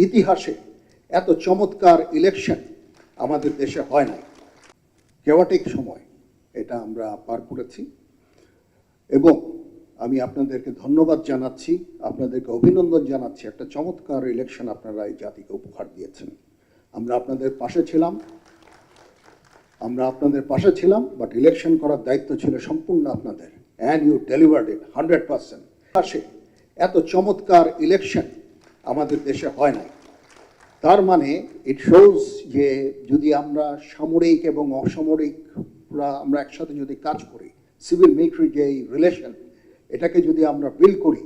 ইতিহাসে এত চমৎকার ইলেকশন আমাদের দেশে হয় না। কেওয়াটিক সময় এটা আমরা পার করেছি এবং আমি আপনাদেরকে ধন্যবাদ জানাচ্ছি, আপনাদেরকে অভিনন্দন জানাচ্ছি। একটা চমৎকার ইলেকশন আপনারা এই জাতিকে উপহার দিয়েছেন। আমরা আপনাদের পাশে ছিলাম, বাট ইলেকশন করার দায়িত্ব ছিল সম্পূর্ণ আপনাদের, অ্যান্ড ইউ ডেলিভার্ড ইট 100%। পাশে এত চমৎকার ইলেকশন আমাদের দেশে হয় না। তার মানে ইট শোজ যে যদি আমরা সামরিক এবং অসামরিক আমরা একসাথে যদি কাজ করি, সিভিল মিলিটারি যে রিলেশন, এটাকে যদি আমরা বিল্ড করি,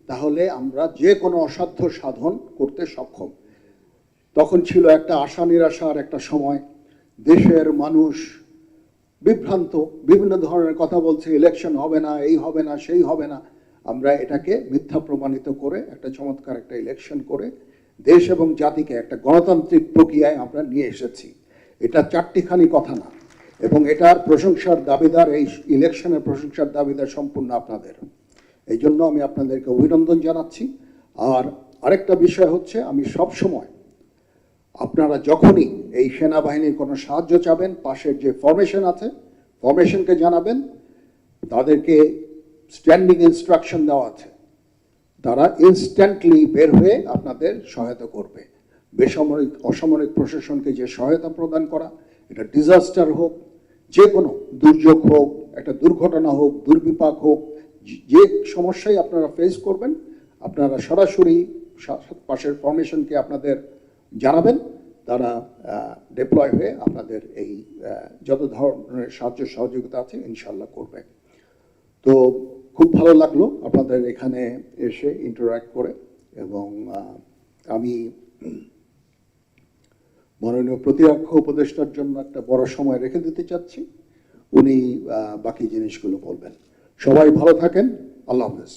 তাহলে আমরা যে কোনো অসাধ্য সাধন করতে সক্ষম। তখন ছিল একটা আশা নিরাশার একটা সময়, দেশের মানুষ বিভ্রান্ত, বিভিন্ন ধরনের কথা বলছে, ইলেকশন হবে না, এই হবে না, সেই হবে না। আমরা এটাকে মিথ্যা প্রমাণিত করে একটা চমৎকার একটা ইলেকশন করে দেশ এবং জাতিকে একটা গণতান্ত্রিক প্রক্রিয়ায় আমরা নিয়ে এসেছি। এটা চারটিখানি কথা না, এবং এটার প্রশংসার দাবিদার, এই ইলেকশনের প্রশংসার দাবিদার সম্পূর্ণ আপনাদের। এই জন্য আমি আপনাদেরকে অভিনন্দন জানাচ্ছি। আর আরেকটা বিষয় হচ্ছে, আমি সবসময় আপনারা যখনই এই সেনাবাহিনীর কোনো সাহায্য চাবেন, পাশের যে ফরমেশন আছে ফরমেশনকে জানাবেন, তাদেরকে স্ট্যান্ডিং ইনস্ট্রাকশন দেওয়া আছে, তারা ইনস্ট্যান্টলি বের হয়ে আপনাদের সহায়তা করবে। বেসামরিক অসামরিক প্রশাসনকে যে সহায়তা প্রদান করা, এটা ডিজাস্টার হোক, যে কোনো দুর্যোগ হোক, একটা দুর্ঘটনা হোক, দুর্বিপাক হোক, যে সমস্যাই আপনারা ফেস করবেন, আপনারা সরাসরি পাশের ফরমেশনকে আপনাদের জানাবেন, তারা ডিপ্লয় হয়ে আপনাদের এই যত ধরনের সাহায্য সহযোগিতা আছে ইনশাল্লাহ করবে। তো খুব ভালো লাগলো আপনাদের এখানে এসে ইন্টারঅ্যাক্ট করে, এবং আমি মাননীয় প্রতিরক্ষা উপদেষ্টার জন্য একটা বড় সময় রেখে দিতে চাচ্ছি, উনি বাকি জিনিসগুলো বলবেন। সবাই ভালো থাকেন, আল্লাহ হাফেজ।